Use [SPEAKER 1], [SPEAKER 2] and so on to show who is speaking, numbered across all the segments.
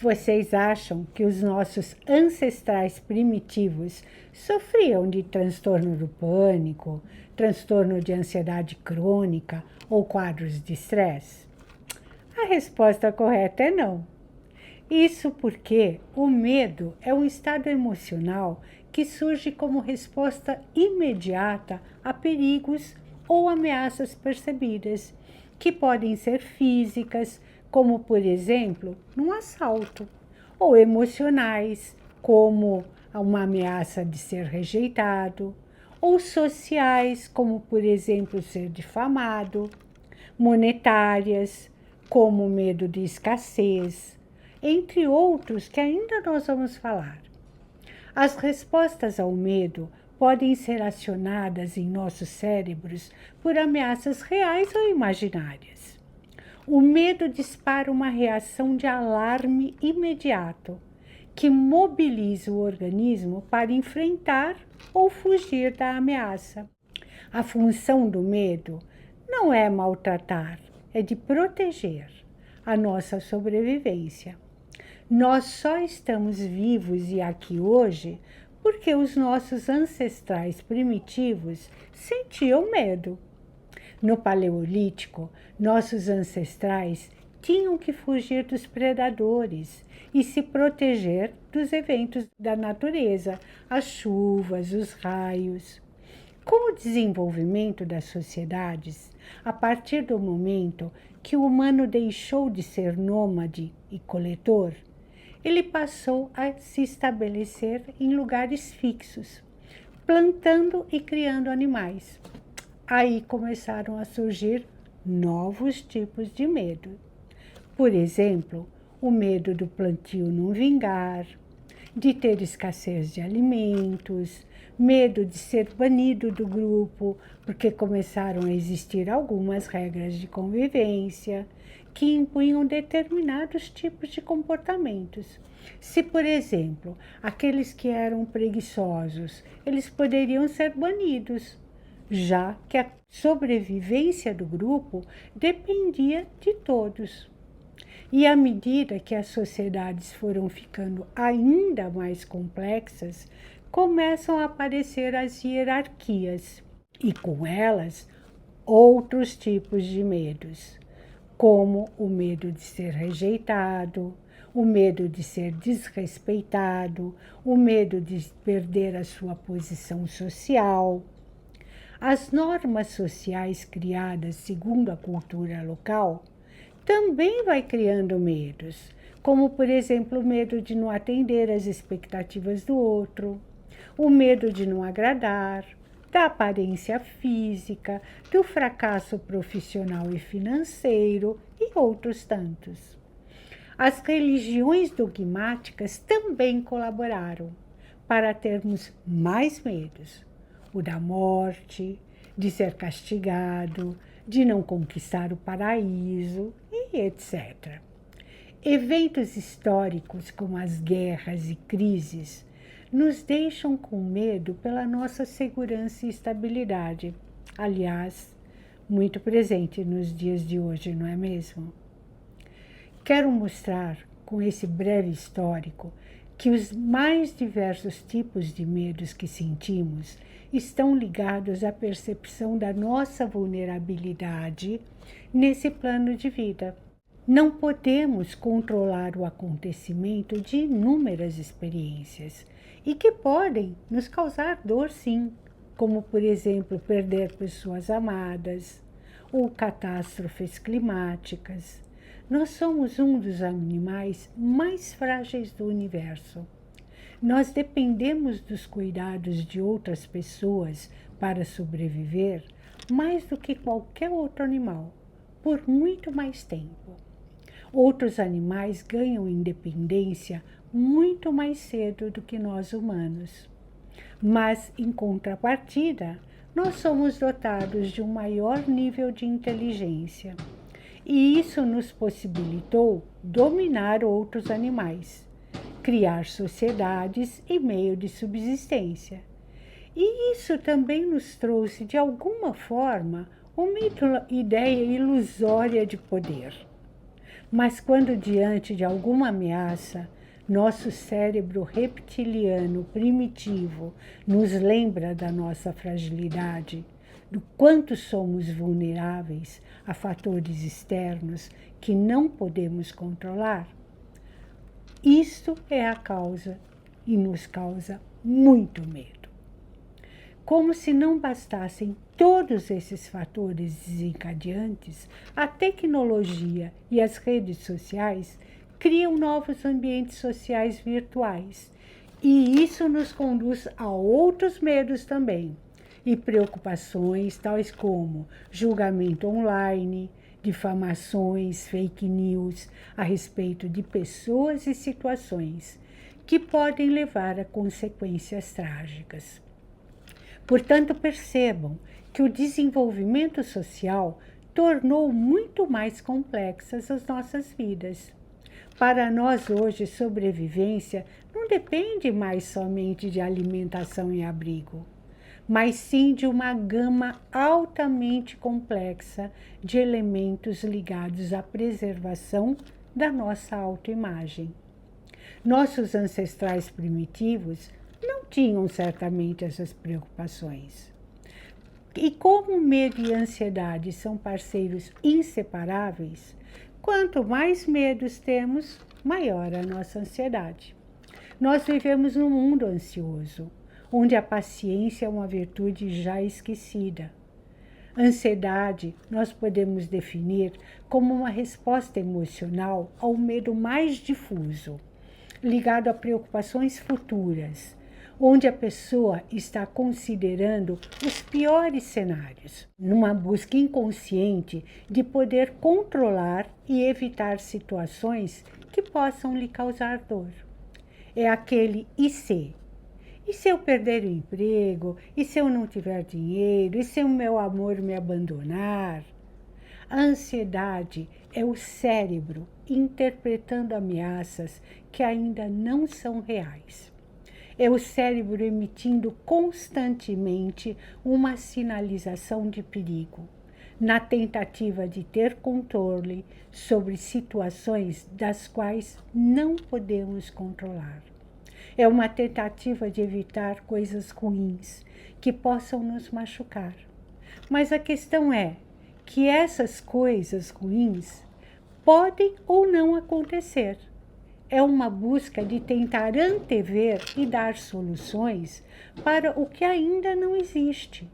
[SPEAKER 1] Vocês acham que os nossos ancestrais primitivos sofriam de transtorno do pânico, transtorno de ansiedade crônica ou quadros de estresse? A resposta correta é não. Isso porque o medo é um estado emocional que surge como resposta imediata a perigos ou ameaças percebidas, que podem ser físicas, como por exemplo, num assalto, ou emocionais, como uma ameaça de ser rejeitado, ou sociais, como por exemplo ser difamado, monetárias, como o medo de escassez, entre outros que ainda nós vamos falar. As respostas ao medo podem ser acionadas em nossos cérebros por ameaças reais ou imaginárias. O medo dispara uma reação de alarme imediato, que mobiliza o organismo para enfrentar ou fugir da ameaça. A função do medo não é maltratar, é de proteger a nossa sobrevivência. Nós só estamos vivos e aqui hoje porque os nossos ancestrais primitivos sentiam medo. No Paleolítico, nossos ancestrais tinham que fugir dos predadores e se proteger dos eventos da natureza, as chuvas, os raios. Com o desenvolvimento das sociedades, a partir do momento que o humano deixou de ser nômade e coletor, ele passou a se estabelecer em lugares fixos, plantando e criando animais. Aí começaram a surgir novos tipos de medo. Por exemplo, o medo do plantio não vingar, de ter escassez de alimentos, medo de ser banido do grupo, porque começaram a existir algumas regras de convivência que impunham determinados tipos de comportamentos. Se, por exemplo, aqueles que eram preguiçosos, eles poderiam ser banidos, já que a sobrevivência do grupo dependia de todos. E à medida que as sociedades foram ficando ainda mais complexas, começam a aparecer as hierarquias e com elas outros tipos de medos, como o medo de ser rejeitado, o medo de ser desrespeitado, o medo de perder a sua posição social. As normas sociais criadas segundo a cultura local também vai criando medos, como, por exemplo, o medo de não atender às expectativas do outro, o medo de não agradar, da aparência física, do fracasso profissional e financeiro e outros tantos. As religiões dogmáticas também colaboraram para termos mais medos, o da morte, de ser castigado, de não conquistar o paraíso e etc. Eventos históricos como as guerras e crises nos deixam com medo pela nossa segurança e estabilidade. Aliás, muito presente nos dias de hoje, não é mesmo? Quero mostrar com esse breve histórico que os mais diversos tipos de medos que sentimos estão ligados à percepção da nossa vulnerabilidade nesse plano de vida. Não podemos controlar o acontecimento de inúmeras experiências e que podem nos causar dor, sim, como, por exemplo, perder pessoas amadas ou catástrofes climáticas. Nós somos um dos animais mais frágeis do universo. Nós dependemos dos cuidados de outras pessoas para sobreviver mais do que qualquer outro animal, por muito mais tempo. Outros animais ganham independência muito mais cedo do que nós humanos. Mas, em contrapartida, nós somos dotados de um maior nível de inteligência. E isso nos possibilitou dominar outros animais, criar sociedades e meio de subsistência. E isso também nos trouxe, de alguma forma, uma ideia ilusória de poder. Mas quando diante de alguma ameaça, nosso cérebro reptiliano primitivo nos lembra da nossa fragilidade, do quanto somos vulneráveis a fatores externos que não podemos controlar, isto é a causa e nos causa muito medo. Como se não bastassem todos esses fatores desencadeantes, a tecnologia e as redes sociais criam novos ambientes sociais virtuais. E isso nos conduz a outros medos também, e preocupações tais como julgamento online, difamações, fake news a respeito de pessoas e situações que podem levar a consequências trágicas. Portanto, percebam que o desenvolvimento social tornou muito mais complexas as nossas vidas. Para nós hoje, sobrevivência não depende mais somente de alimentação e abrigo, mas sim de uma gama altamente complexa de elementos ligados à preservação da nossa autoimagem. Nossos ancestrais primitivos não tinham certamente essas preocupações. E como medo e ansiedade são parceiros inseparáveis, quanto mais medos temos, maior a nossa ansiedade. Nós vivemos num mundo ansioso, onde a paciência é uma virtude já esquecida. Ansiedade nós podemos definir como uma resposta emocional ao medo mais difuso, ligado a preocupações futuras, onde a pessoa está considerando os piores cenários, numa busca inconsciente de poder controlar e evitar situações que possam lhe causar dor. É aquele e se? E se eu perder o emprego? E se eu não tiver dinheiro? E se o meu amor me abandonar? A ansiedade é o cérebro interpretando ameaças que ainda não são reais. É o cérebro emitindo constantemente uma sinalização de perigo, na tentativa de ter controle sobre situações das quais não podemos controlar. É uma tentativa de evitar coisas ruins que possam nos machucar. Mas a questão é que essas coisas ruins podem ou não acontecer. É uma busca de tentar antever e dar soluções para o que ainda não existe.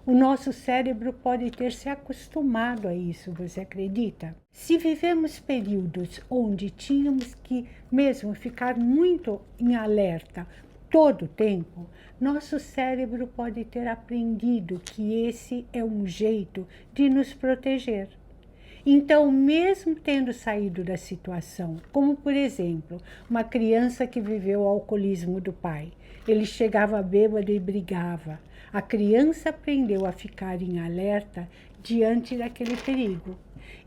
[SPEAKER 1] O nosso cérebro pode ter se acostumado a isso, você acredita? Se vivemos períodos onde tínhamos que mesmo ficar muito em alerta todo o tempo, nosso cérebro pode ter aprendido que esse é um jeito de nos proteger. Então, mesmo tendo saído da situação, como por exemplo, uma criança que viveu o alcoolismo do pai, ele chegava bêbado e brigava. A criança aprendeu a ficar em alerta diante daquele perigo.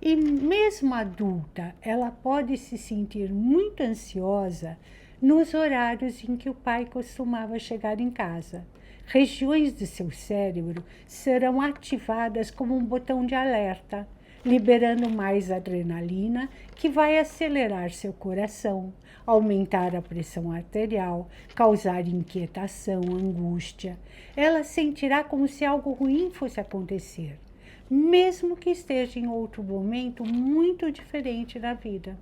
[SPEAKER 1] E mesmo adulta, ela pode se sentir muito ansiosa nos horários em que o pai costumava chegar em casa. Regiões do seu cérebro serão ativadas como um botão de alerta, liberando mais adrenalina, que vai acelerar seu coração, aumentar a pressão arterial, causar inquietação, angústia. Ela sentirá como se algo ruim fosse acontecer, mesmo que esteja em outro momento muito diferente da vida.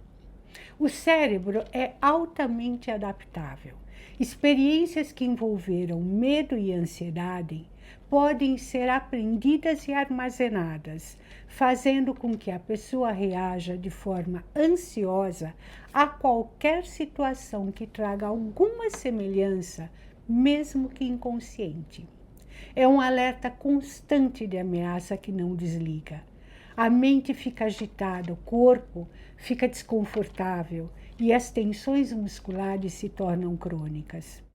[SPEAKER 1] O cérebro é altamente adaptável. Experiências que envolveram medo e ansiedade podem ser aprendidas e armazenadas, fazendo com que a pessoa reaja de forma ansiosa a qualquer situação que traga alguma semelhança, mesmo que inconsciente. É um alerta constante de ameaça que não desliga. A mente fica agitada, o corpo fica desconfortável e as tensões musculares se tornam crônicas.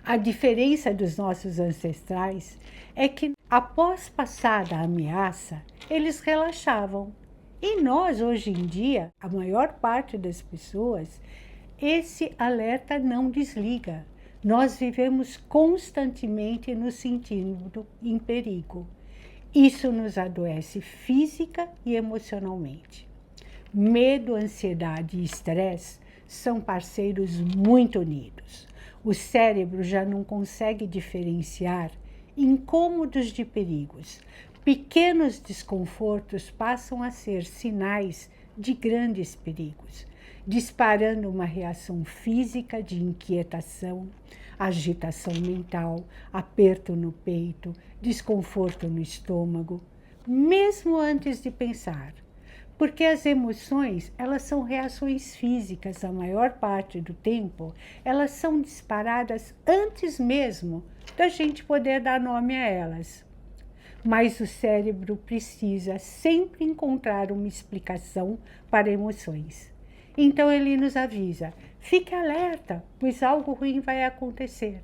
[SPEAKER 1] A diferença dos nossos ancestrais é que, após passada a ameaça, eles relaxavam. E nós, hoje em dia, a maior parte das pessoas, esse alerta não desliga. Nós vivemos constantemente nos sentindo em perigo. Isso nos adoece física e emocionalmente. Medo, ansiedade e estresse são parceiros muito unidos. O cérebro já não consegue diferenciar incômodos de perigos. Pequenos desconfortos passam a ser sinais de grandes perigos, disparando uma reação física de inquietação, agitação mental, aperto no peito, desconforto no estômago, mesmo antes de pensar. Porque as emoções, elas são reações físicas, a maior parte do tempo, elas são disparadas antes mesmo da gente poder dar nome a elas. Mas o cérebro precisa sempre encontrar uma explicação para emoções. Então ele nos avisa, fique alerta, pois algo ruim vai acontecer.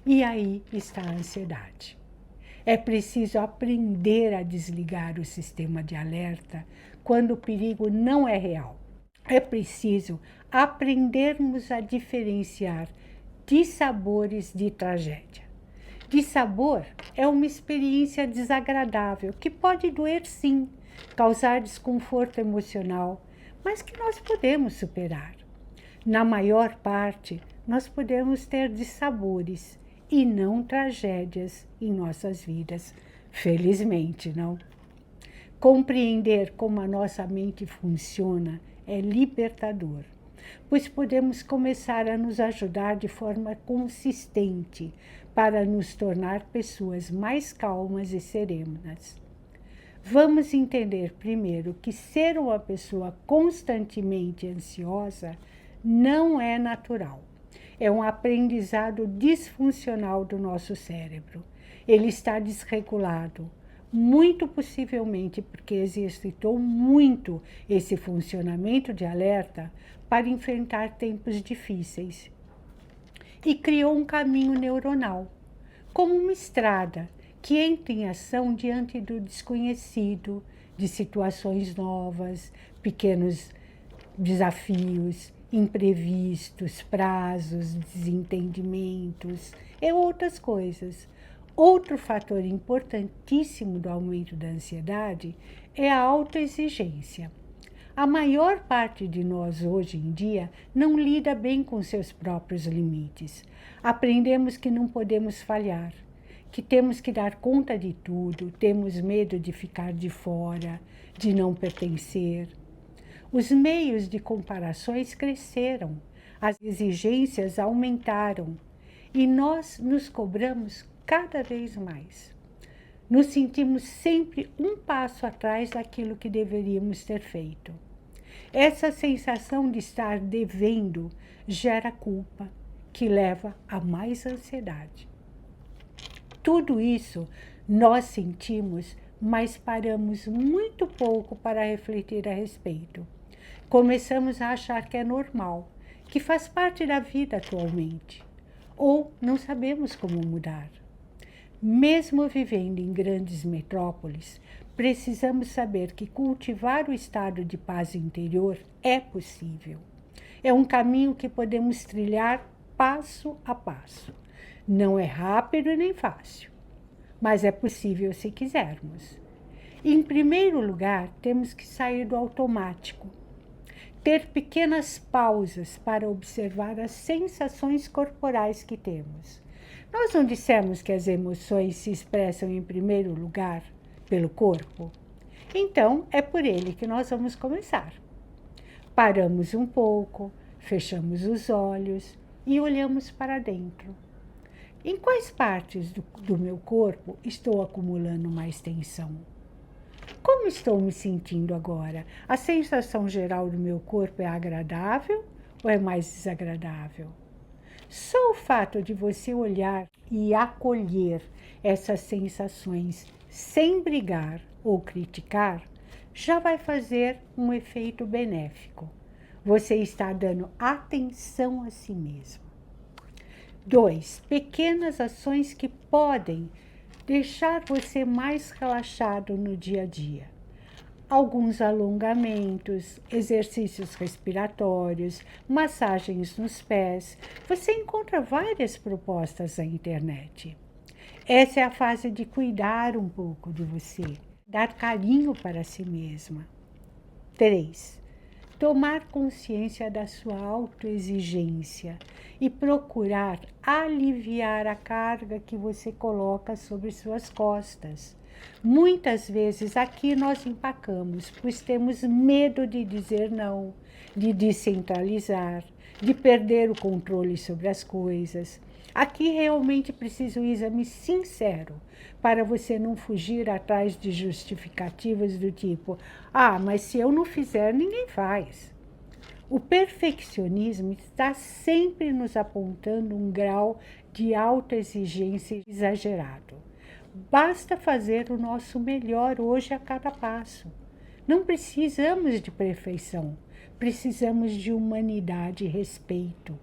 [SPEAKER 1] E aí está a ansiedade. É preciso aprender a desligar o sistema de alerta quando o perigo não é real. É preciso aprendermos a diferenciar dissabores de tragédia. Dissabor é uma experiência desagradável que pode doer sim, causar desconforto emocional, mas que nós podemos superar. Na maior parte, nós podemos ter dissabores e não tragédias em nossas vidas. Felizmente, não? Compreender como a nossa mente funciona é libertador, pois podemos começar a nos ajudar de forma consistente para nos tornar pessoas mais calmas e serenas. Vamos entender primeiro que ser uma pessoa constantemente ansiosa não é natural. É um aprendizado disfuncional do nosso cérebro. Ele está desregulado, muito possivelmente porque exercitou muito esse funcionamento de alerta para enfrentar tempos difíceis. E criou um caminho neuronal, como uma estrada que entra em ação diante do desconhecido, de situações novas, pequenos desafios, imprevistos, prazos, desentendimentos e outras coisas. Outro fator importantíssimo do aumento da ansiedade é a autoexigência. A maior parte de nós hoje em dia não lida bem com seus próprios limites. Aprendemos que não podemos falhar, que temos que dar conta de tudo, temos medo de ficar de fora, de não pertencer. Os meios de comparações cresceram, as exigências aumentaram e nós nos cobramos cada vez mais. Nos sentimos sempre um passo atrás daquilo que deveríamos ter feito. Essa sensação de estar devendo gera culpa, que leva a mais ansiedade. Tudo isso nós sentimos, mas paramos muito pouco para refletir a respeito. Começamos a achar que é normal, que faz parte da vida atualmente, ou não sabemos como mudar. Mesmo vivendo em grandes metrópoles, precisamos saber que cultivar o estado de paz interior é possível. É um caminho que podemos trilhar passo a passo. Não é rápido nem fácil, mas é possível se quisermos. Em primeiro lugar, temos que sair do automático. Ter pequenas pausas para observar as sensações corporais que temos. Nós não dissemos que as emoções se expressam em primeiro lugar pelo corpo? Então, é por ele que nós vamos começar. Paramos um pouco, fechamos os olhos e olhamos para dentro. Em quais partes do meu corpo estou acumulando mais tensão? Como estou me sentindo agora? A sensação geral do meu corpo é agradável ou é mais desagradável? Só o fato de você olhar e acolher essas sensações sem brigar ou criticar já vai fazer um efeito benéfico. Você está dando atenção a si mesmo. 2. Pequenas ações que podem deixar você mais relaxado no dia a dia. Alguns alongamentos, exercícios respiratórios, massagens nos pés. Você encontra várias propostas na internet. Essa é a fase de cuidar um pouco de você, dar carinho para si mesma. 3. tomar consciência da sua autoexigência e procurar aliviar a carga que você coloca sobre suas costas. Muitas vezes aqui nós empacamos, pois temos medo de dizer não, de descentralizar, de perder o controle sobre as coisas. Aqui realmente precisa um exame sincero para você não fugir atrás de justificativas do tipo: ah, mas se eu não fizer, ninguém faz. O perfeccionismo está sempre nos apontando um grau de autoexigência exagerado. Basta fazer o nosso melhor hoje a cada passo. Não precisamos de perfeição, precisamos de humanidade e respeito.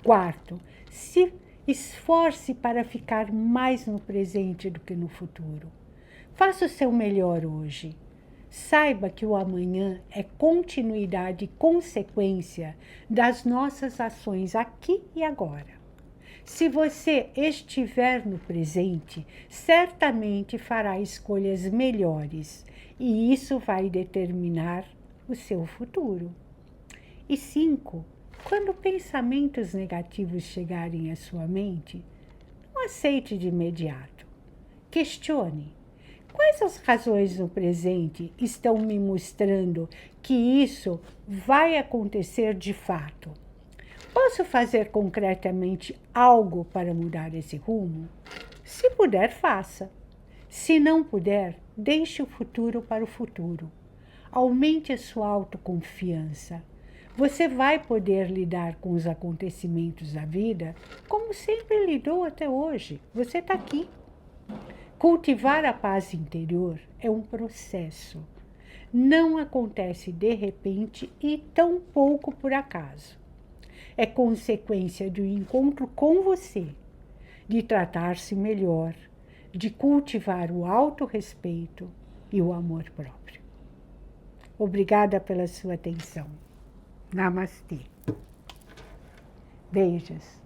[SPEAKER 1] Quarto, se esforce para ficar mais no presente do que no futuro. Faça o seu melhor hoje. Saiba que o amanhã é continuidade e consequência das nossas ações aqui e agora. Se você estiver no presente, certamente fará escolhas melhores e isso vai determinar o seu futuro. E 5. Quando pensamentos negativos chegarem à sua mente, não aceite de imediato. Questione. Quais as razões no presente estão me mostrando que isso vai acontecer de fato? Posso fazer concretamente algo para mudar esse rumo? Se puder, faça. Se não puder, deixe o futuro para o futuro. Aumente a sua autoconfiança. Você vai poder lidar com os acontecimentos da vida como sempre lidou até hoje. Você está aqui. Cultivar a paz interior é um processo. Não acontece de repente e tampouco por acaso. É consequência de um encontro com você, de tratar-se melhor, de cultivar o autorrespeito e o amor próprio. Obrigada pela sua atenção. Namastê. Beijos.